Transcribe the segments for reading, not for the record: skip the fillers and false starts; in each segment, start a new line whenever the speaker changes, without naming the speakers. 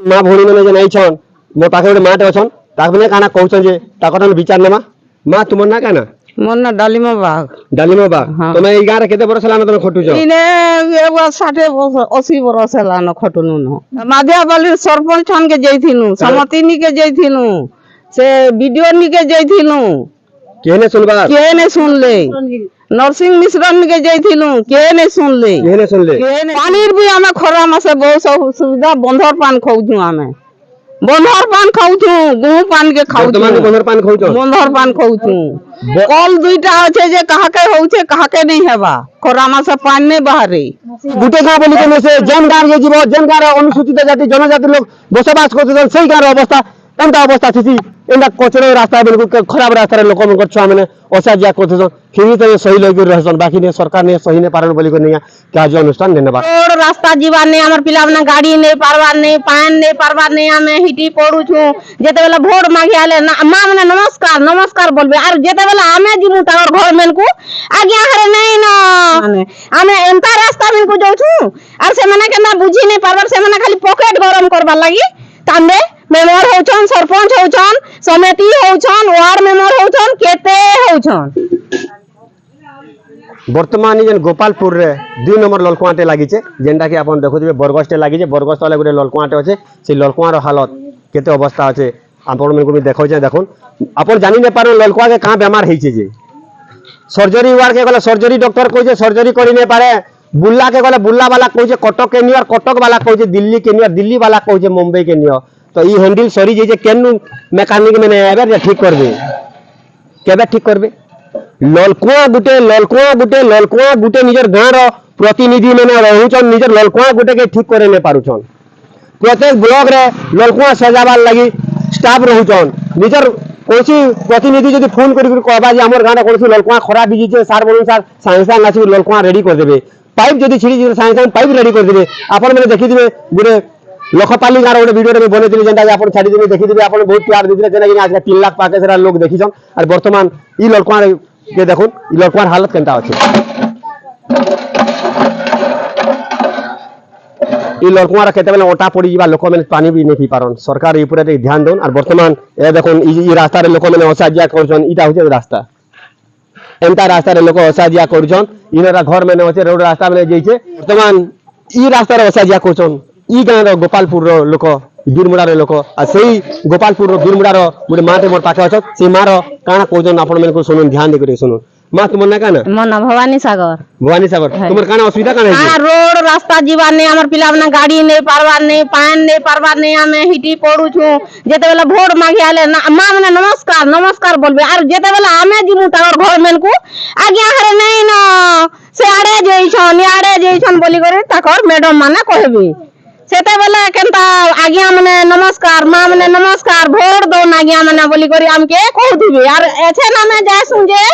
माँ भौणी मैंने नहीं छन मो पाखे गोटे माटे अच्छन ताकने काना कहउछन जे ताकर विचार नेमा माँ तुमर ना काना
मोर ना डालिमा बाग
डालिमा बा तुम ए गारे केते बरस लान तुम खटुछ
इने एगो 60 वर्ष लान खटुनु न माधिया बाली सरपंच छन के जइथिनु समतिनी के जइथिनु से वीडियो नी के जइथिनु
केने सुनबा
केने सुनले नरसिंह मिश्रन के जइथिनु केने सुनले पानीर भी हमें खरा मासे बहुत सुविधा बंधर पान खाउछु हमें बंधर पान खाउछु गुह पान के खाउछु बंधर पान खाउछु कल दुईटा আছে যে কাহাকে হউছে কাহাকে नहीं हेबा खरा मासे पानी नहीं बाहरे
गुटे गाँव बोली के से जेन गाँव जे जीव जेन गाँव अनुसूचित जाति जनजाति लोग बसवास करते से गाँव अवस्था एंता अवस्था थी एंता कचरे रास्ता बिल्कुल खराब रास्ता लोक मन छुआ मैंने असाजिया करते फिर तो सही लग रहसन बाकी ने सरकार ने सही ने पारन बोली को नहीं क्या जो अनुष्ठान ने नेबा
रोड रास्ता जीवा ने हमर पिला बना गाड़ी नहीं पारवा नहीं पान नहीं पारवा नहीं हमें हिटी पड़ू छु जेते बेला वोट मांगे आले मां मने नमस्कार नमस्कार बोलबे और जेते बेला हमें जीमु तार घर मेन को आज्ञा हरे नहीं न माने हमें एंता रास्ता मेन को जाउ छु और से मने केना बुझी नहीं पारबर से मने खाली पॉकेट गरम करबा लागि तांबे मेंबर होछन सरपंच होछन समिति होछन वार्ड मेंबर होछन केते होछन
वर्तमान जेन गोपालपुर रे 2 नंबर ललकुआटे लागि छे जेंडा कि आपन देखुथिबे बरगस्टे लागि छे बरगस्ट वाला गुटे ललकुआटे अछि से ललकुआर हालत केते अवस्था अछि आपन मन को भी देखौ छे देखुन आपन जानि ने पारो ललकुआ के का बीमार हेइ छे जे सर्जरी वार के गला सर्जरी डॉक्टर कहै छे सर्जरी करि नै पारे बुल्ला के गला बुल्ला वाला कहै छे कटक के नियर कटक वाला कहै छे दिल्ली के नियर दिल्ली वाला कहै छे मुंबई के नियर तो ई हैंडल सरी जे केनु मैकेनिक मैंने एबे ठीक करबे केबे ठीक करबे ललकुआ गुटे निजर गाँव रो प्रतिनिधि मैंने रहउछन निजर ललकुआ गुटे के ठीक करे ने पारुछन प्रत्येक ब्लॉक रे ललकुआ सजाबार लागि स्टाफ रहउछन निजर कोसी प्रतिनिधि जदि फोन करि कहबा जे हमर गाँव रे कोसी ललकुआ खराब बिजी छे सार बोलुन सार सांसा नाची ललकुआ रेडी कर देबे पाइप जदि छिड़ी सांसा पाइप रेडी कर देबे आपन मैंने देखि दिबे गुटे लखपाली गाँव गोटे वीडियो में बनई जेनटा आप छाड़ी देवे देखी बहुत प्यार देते जेना आज 3 लाख पाके सारा लोग देखीछन और वर्तमान ई ललकुआ के देखुन ई ललकुआर हालत केनता अछि ई ललकुआर केते बेला ओटा पड़ी जीवा लोक माने पानी भी नहीं पी पारन सरकार ई पूरा ध्यान देन और वर्तमान ए देखुन ई रास्ता रे लोक माने असाजिया करछन इटा होचे रास्ता एंता रास्ता रे लोक असाजिया करछन इनरा घर में होचे रोड रास्ता में जइछे वर्तमान ई रास्ता रे असाजिया करछन ई गाँव गोपालपुर लोक बीरमुड़ा लोक आ सही गोपालपुर बीरमुड़ा गोटे माटे मोर पाखे अच्छ से मार काना कहन आपण मन को सुनुन ध्यान दे सुनुन माँ तुम ना काना
मन भवानी सागर
तुमर काना असुविधा काना है
रोड रास्ता जीवा ने हमर पिला बना गाड़ी नहीं पारवा नहीं पान नहीं पारवा नहीं हमें हिटी पड़ू छु जेते बेला वोट मांगे आले मां मने नमस्कार नमस्कार बोलबे और जेते बेला हमें जीमु तार घर मेन को आज्ञा हरे नहीं न से आड़े जइछन बोली करे ताकर मैडम माने कहबे सेते बेला केनता आज्ञा मने नमस्कार मां मने नमस्कार वोट दो आज्ञा मने बोली करी हमके कहदिबे और एछे ना में जासु जे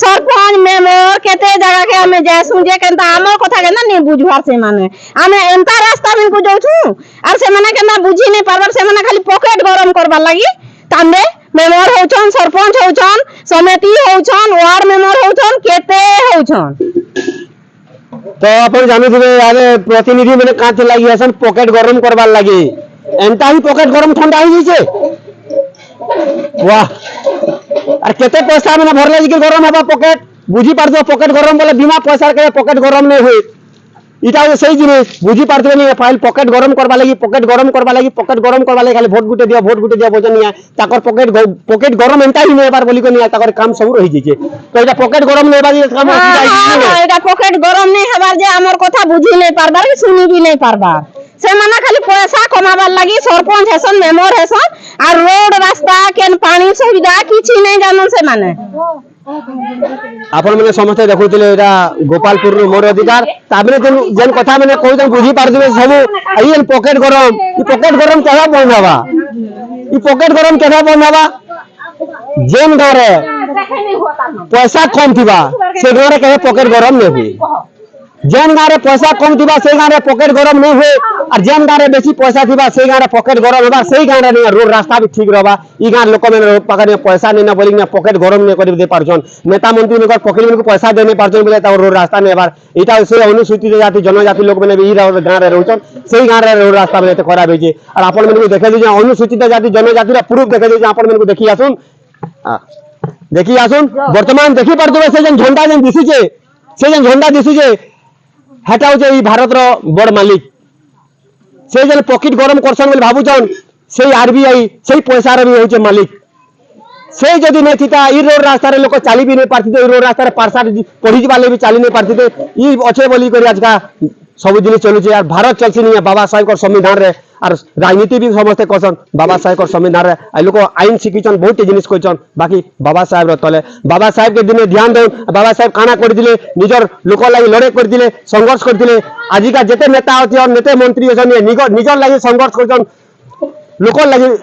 सरपंच मेंबर केते जगह के हमें जासु जे केनता हमर कथा के ना नहीं बुझवार से माने हमें एंता रास्ता में को जाउछु और से माने केना बुझी नहीं पारबर से माने खाली पॉकेट गरम करबा लागि तांबे मेंबर होछन सरपंच होछन समिति होछन वार्ड मेंबर होछन केते होछन
तो अपन जानु थे यारे प्रतिनिधि मैंने काथे लागि असन पॉकेट गरम करबार लागि एंता ही पॉकेट गरम ठंडा ही छे वाह और केते पैसा मैंने भरले कि गरम हबा पॉकेट बुझी पारतो पॉकेट गरम बोले बिना पैसा के पॉकेट गरम नहीं होई इटा सही जिनिस बुझी पारतो नहीं फाइल पॉकेट गरम करबा लागि खाली वोट गुटे दिया बजनिया ताकर पॉकेट गरम एंता ही नहीं बार बोली को नहीं ताकर काम सब रही जेचे तो एटा पॉकेट गरम नहीं बाजी काम
एटा पॉकेट गरम नहीं हबार जे हमर कथा बुझी नहीं पारबार कि सुनी भी नहीं पारबार से माने खाली पैसा कमाबार लागि सरपंच हेसन मेंबर हेसन और रोड रास्ता केन पानी सुविधा किछि नहीं जानन से माने
आपण मैंने समस्त देखुले गोपालपुर मोर अधिकार ताबरे जेन कथा मैंने कहते बुझी पारदे सब आई पॉकेट गरम केना बंद हवा ई पॉकेट गरम केना बंद हवा जेन घरे पैसा कम थिबा से घरे के पॉकेट गरम नहीं हुई जेन गाँव पैसा कम थी से गाँव पकेट गरम नहीं हुए और जेन गाँव बेसी पैसा थी से गाँव पकेट गरम होगा से गाँव नहीं रोड रास्ता भी ठीक रहा ई गाँव लोक मैंने पाखे पैसा नहीं ना बोली पकेट गरम नहीं कर दे पार्छन नेता मंत्री पकेट में पैसा दे नहीं पार्छन बोले रोड रास्ता नहीं बार यहाँ से अनुसूचित जाति जनजाति लोक मैंने गाँव में रोचन से गाँव में रोड रास्ता में खराब होती और आप देखे दीजिए अनुसूचित जाति जनजाति प्रूफ देखे दीजिए आप देखी आसुन देखी आसुन बर्तमान देखी पारे से झंडा जेन दिशुचे से झंडा दिशुचे हेटा हूँ भारत बड़ मालिक से जन पॉकेट गरम करसन भावुन से आरबीआई से पैसार भी हूँ मालिक से जदि नहीं थीता ई रोड रास्ता लोक चली भी नहीं पारते रोड रास्ता पार्सा पढ़ी जाने भी चली नहीं पारते ई अच्छे बोली कर आज का सब जिन चलुचे यार भारत चलसी नहीं बाबा साहेब संविधान रे और राजनीति भी समस्ते करसन बाबा साहेब संविधान रे आ लोक आईन शिखीचन बहुत जिनिस कहन बाकी बाबा साहेब तले बाबा साहेब के दिने ध्यान दे बाबा साहेब काना कर दिले निजर लोक लगी लड़े कर दिले संघर्ष कर दिले आजिका जेते नेता अच्छे और नेता मंत्री अच्छे निजर लगी संघर्ष कर लोक लगी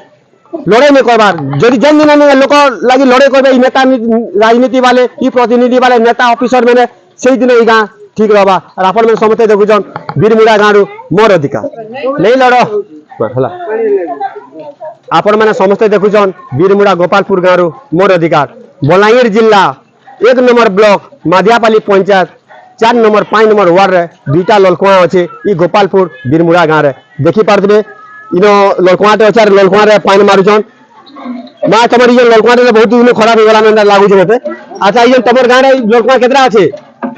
लड़े नहीं करबार जदि जेन दिन लोक लगी लड़े कर नेता राजनीति वाले ई प्रतिनिधि वाले नेता ऑफिसर मैंने से दिन ई गाँ ठीक रहा और आप समस्ते देखुन बीरमुड़ा गाँव मोर अधिकार नहीं लड़ आपण मैंने समस्ते देखुन बीरमुड़ा गोपालपुर गाँव मोर अधिकार बलांगीर जिला 1 number block Madhiapali panchayat 4 number 5 number ward रे दुईटा ललकुआ अच्छे ई गोपालपुर बीरमुड़ा गाँव रे देखी पारे इन ललकुआटे अच्छे ललकुआ रे पानी मारुछन माँ तुम ये ललकुआटे बहुत दिन खराब होगा लगुच मत अच्छा ये तुम गाँव में ललकुआ केतरा अच्छे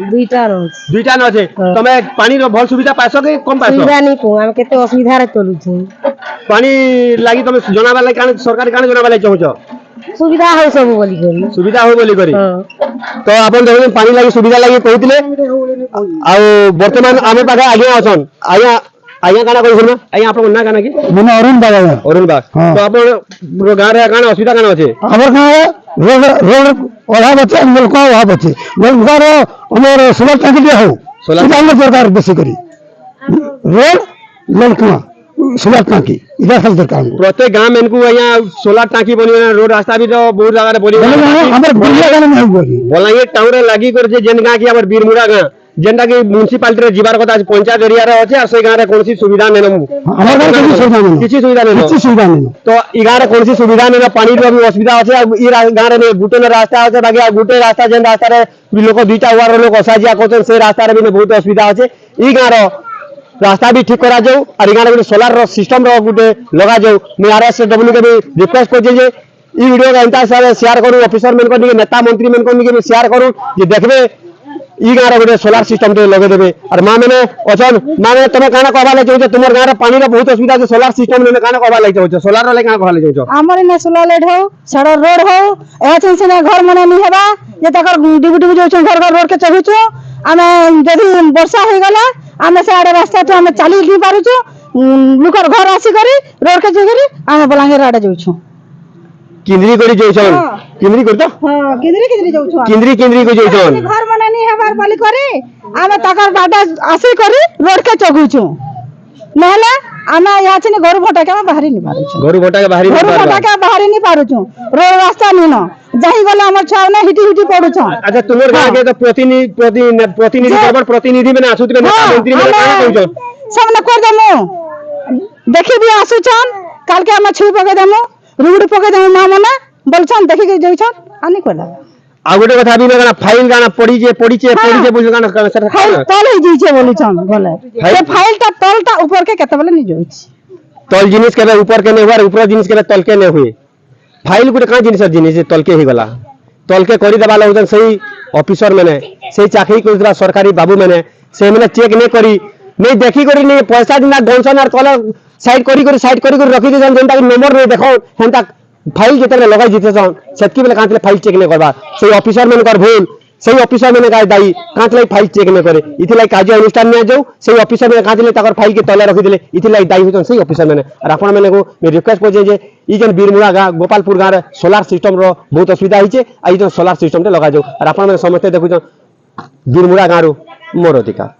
दुईटा
न अच्छे तमे पानी रो भल सुविधा पाइस कि कम पाइस
सुविधा नहीं को हम केते असुविधा रे चलु छी
पानी लागी तमे जनाबा लागी कान सरकार कान जनाबा लागी चाहछ
सुविधा हो सब बोली करी
सुविधा हो बोली करी तो आपण देखो पानी लागी सुविधा लागी कहतिले आ वर्तमान आमे पाखे आगे अछन आया काना कहि सुनमा आया आपन ना काना की
मने अरुण बाग
तो आपन गाँव रे काना असुविधा काना अछि
हमर गाँव रोड ओढ़ा बच्चे नलका वहाँ बच्चे नलकार हमारे सोलर टंकी हो सोलर सरकार बेसी करी रोड नलकुआ सोलर टंकी इधर सब सरकार
प्रत्येक गांव में इनको यहाँ सोलर टांकी बनी रोड रास्ता भी तो बहुत जगह बनी
हमर बिलिया गाँव में बोली
बलांगीर टाउन रे लागी कर जे जेन गाँ की हमर बीरमुड़ा गाँ जेनटा की म्युनिसिपालिटी रे जीवार कथा पंचायत एरिया रे अछि आ से गाँ रे कोनसी सुविधा नै न
हमर गाँव में
किछि सुविधा नै
किछि सुविधा नहीं
तो ई गाँ रे कोनसी सुविधा नै पानी रो भी असुविधा अछि आ ई गाँ रे गुटे न रास्ता अछि बाकी आ गुटे रास्ता जेन रास्ता रे लोक दुईटा वार लोक असाजिया कोचन से रास्ता रे भी बहुत असुविधा अछि ई गाँ रो रास्ता भी ठीक करा जाऊ और गाँव में सोलार रो सिस्टम रो गुटे लगा जाऊ मैं RSW के भी रिक्वेस्ट कर जे ई वीडियो का इंता शेयर करूँ ऑफिसर मन को नेता मंत्री मन को शेयर करूँ जे देखबे ई गाँव गोटे सोलार सिस्टम लगे देवे और माँ मैंने अचन माँ मैंने तुम क्या कहवा लगे चाहो तुम गाँव पानी बहुत असुविधा है सोलार सिस्टम ने क्या कहवा लगे चाहो सोलार क्या कहवा लगे चाहो
हमर ने सोलर लाइट हो सड़क रोड हो एहन से घर मने नहीं हेबा जे तकर डिबु डिबु जो घर घर रोड के चहुचो आमे जदी वर्षा हो गला आमे से आड़े रास्ता तो आमे चली नहीं पारुचो लुकर घर आसी करी रोड के जगरी आमे बलांगीर आड़े जाउछो
किंद्री करी जाउछन किंद्री करतो
हां किंद्री जाउछो
किंद्री को जाउछन
घर मने नहीं हेबार बोली करी आमे तकर बाटा आसी करी रोड के चगुछो नहले आमे यहाँ से घर भटा के बाहरी नहीं पारुछो
घर भटा के बाहरी
नहीं पारुछो रोड रास्ता नहीं न जाही गले हमर छाव ने हिटी हिटी पड़ुछो
अच्छा तुमर गाँव के तो प्रतिनिधि बराबर प्रतिनिधि में आसुत के नेता मंत्री में काहे कहछो
सब न कर देमु देखि भी आसुछन काल के हम छुई पके देमु रुगुड़ पके देमु मां मने बोलछन देखि के जइछन आनी कोला
आ गोटे कथा भी गाना फाइल गाना पड़ी छे बुझ गाना
फाइल तल ही जइछे बोलछन बोले से फाइल ता तलटा ऊपर के केते बोले नहीं जइछ
तल जिनिस के ऊपर के नहीं हुआ ऊपर जिनिस के तल के नहीं हुए फाइल गोटे का जिनिस तल के ही गला तल के करी देबा लगन सही ऑफिसर मैंने सही चाकरी कर सरकारी बाबू मैंने से मैंने चेक नहीं करी नहीं देखी करी नहीं पैसा दिना डोनसन और तल साइड करी रखी दे जेनटा नंबर नहीं देखो हेंता फाइल जेते लगाई जितेसन सेतकी बेले कांतले फाइल चेक नहीं करबा सही ऑफिसर मन कर भूल सही ऑफिसर मैंने गाय दाई कांतले फाइल चेक नहीं करे इथिलाई कार्य अनुष्ठान में जाऊ सही ऑफिसर मैंने कांतले तकर फाइल के तले रखी देले इथिलाई दाई होतन सही ऑफिसर मैंने और आपण मैंने को मैं रिक्वेस्ट कर जे ई जन बीरमुड़ा गाँव गोपालपुर गाँव रे सोलार सिस्टम रो बहुत असुविधा होइछे आ ई जन सोलार सिस्टम ते लगा जाऊ और आपण मैंने समझते देखु बीरमुड़ा गाँव रो मोर अधिकार।